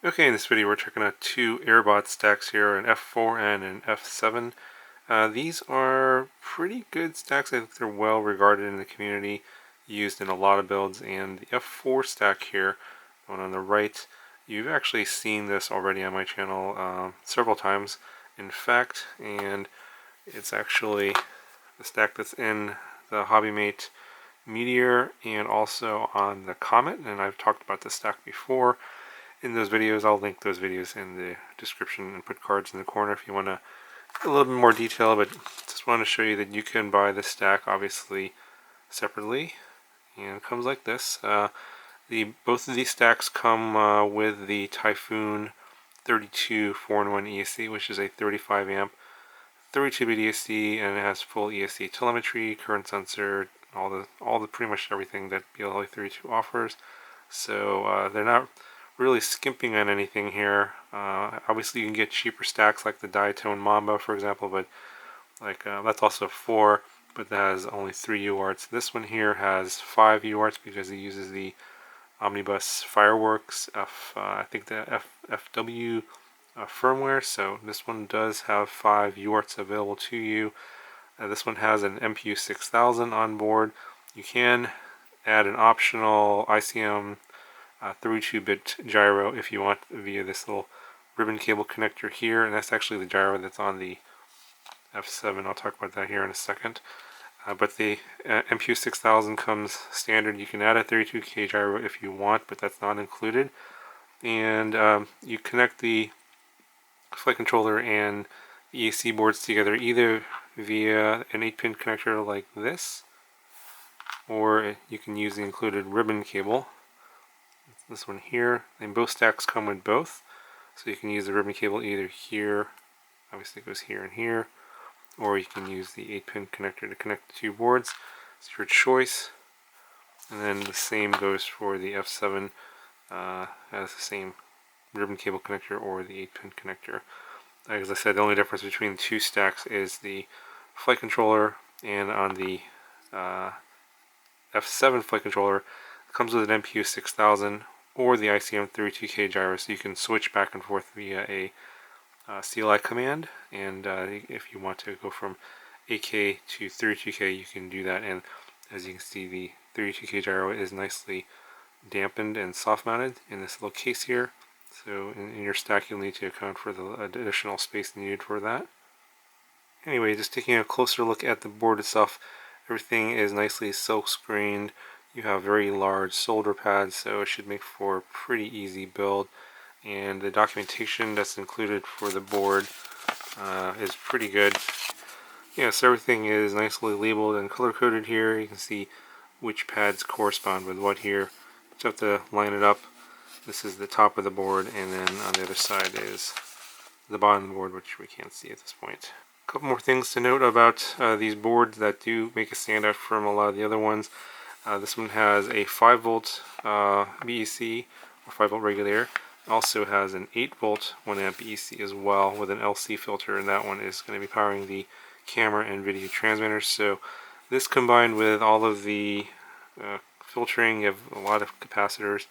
Okay, in this video we're checking out two Airbot stacks here, an F4 and an F7. These are pretty good stacks. I think they're well regarded in the community, used in a lot of builds. And the F4 stack here, the one on the right, you've actually seen this already on my channel several times, in fact, and it's actually the stack that's in the HobbyMate Meteor and also on the Comet, and I've talked about this stack before in those videos. I'll link those videos in the description and put cards in the corner if you want to get a little bit more detail, but just wanted to show you that you can buy this stack obviously separately, and it comes like this. Both of these stacks come with the Typhoon 32 4-in-1 ESC, which is a 35 amp 32-bit ESC, and it has full ESC telemetry, current sensor, all the pretty much everything that BLA32 offers. So they're not really skimping on anything here. Obviously you can get cheaper stacks like the Diatone Mamba, for example, but that's also 4, but that has only 3 UARTs. This one here has 5 UARTs because it uses the Omnibus Fireworks I think the FW firmware, so this one does have 5 UARTs available to you. This one has an MPU 6000 on board. You can add an optional ICM 32-bit gyro if you want via this little ribbon cable connector here, and that's actually the gyro that's on the F7. I'll talk about that here in a second. But the MPU 6000 comes standard. You can add a 32K gyro if you want, but that's not included. And you connect the flight controller and the ESC boards together either via an 8-pin connector like this, or you can use the included ribbon cable. This one here, and both stacks come with both, so you can use the ribbon cable either here, obviously it goes here and here, or you can use the 8-pin connector to connect the two boards. It's your choice. And then the same goes for the F7, has the same ribbon cable connector or the 8-pin connector. As I said, the only difference between the two stacks is the flight controller, and on the F7 flight controller it comes with an MPU 6000 or the ICM 32K gyro, so you can switch back and forth via a CLI command, and if you want to go from 8K to 32K you can do that. And as you can see, the 32K gyro is nicely dampened and soft mounted in this little case here, so in your stack you'll need to account for the additional space needed for that. Anyway, just taking a closer look at the board itself, everything is nicely silk screened. You have very large solder pads, so it should make for a pretty easy build. And the documentation that's included for the board is pretty good. Yeah, so everything is nicely labeled and color coded here. You can see which pads correspond with what here. Just have to line it up. This is the top of the board, and then on the other side is the bottom of the board, which we can't see at this point. A couple more things to note about these boards that do make a standout from a lot of the other ones. This one has a 5-volt BEC, or 5-volt regulator. It also has an 8-volt 1-amp BEC as well with an LC filter, and that one is going to be powering the camera and video transmitters. So this combined with all of the filtering, you have a lot of capacitors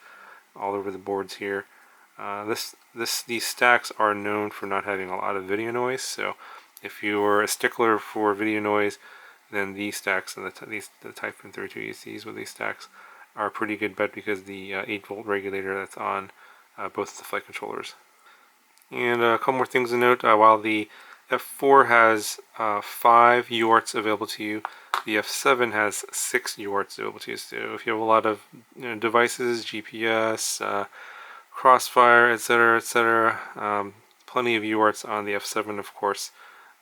all over the boards here. These stacks are known for not having a lot of video noise, so if you're a stickler for video noise, then these stacks and the Typhoon 32 ECs with these stacks are a pretty good bet, because the 8-volt regulator that's on both of the flight controllers. And a couple more things to note. While the F4 has 5 UARTs available to you, the F7 has 6 UARTs available to you. So if you have a lot of devices, GPS, Crossfire, etc., plenty of UARTs on the F7, of course.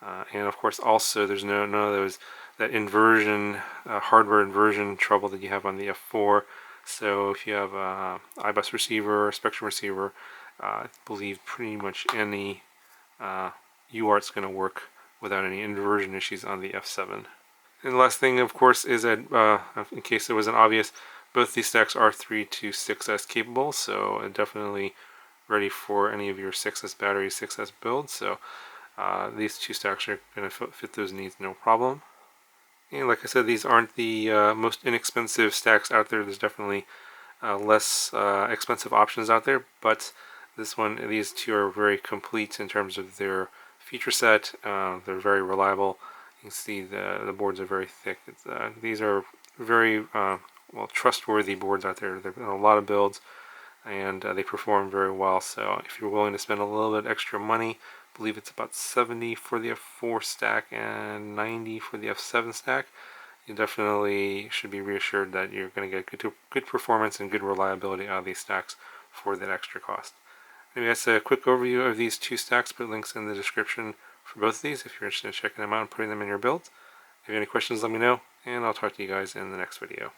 And of course also there's none of that inversion, hardware inversion trouble that you have on the F4. So if you have a iBus receiver or Spectrum receiver, I believe pretty much any UART is going to work without any inversion issues on the F7. And the last thing, of course, is that in case it wasn't obvious, both these stacks are 3 to 6S capable, so definitely ready for any of your 6S battery, 6S builds. So these two stacks are going to fit those needs no problem. And like I said, these aren't the most inexpensive stacks out there. There's definitely less expensive options out there, but These two are very complete in terms of their feature set. They're very reliable. You can see the boards are very thick. These are very well trustworthy boards out there. There have been a lot of builds, and they perform very well. So if you're willing to spend a little bit extra money, I believe it's about 70 for the F4 stack and 90 for the F7 stack, you definitely should be reassured that you're going to get good performance and good reliability out of these stacks for that extra cost. Anyway, that's a quick overview of these two stacks. Put links in the description for both of these if you're interested in checking them out and putting them in your build. If you have any questions, let me know, and I'll talk to you guys in the next video.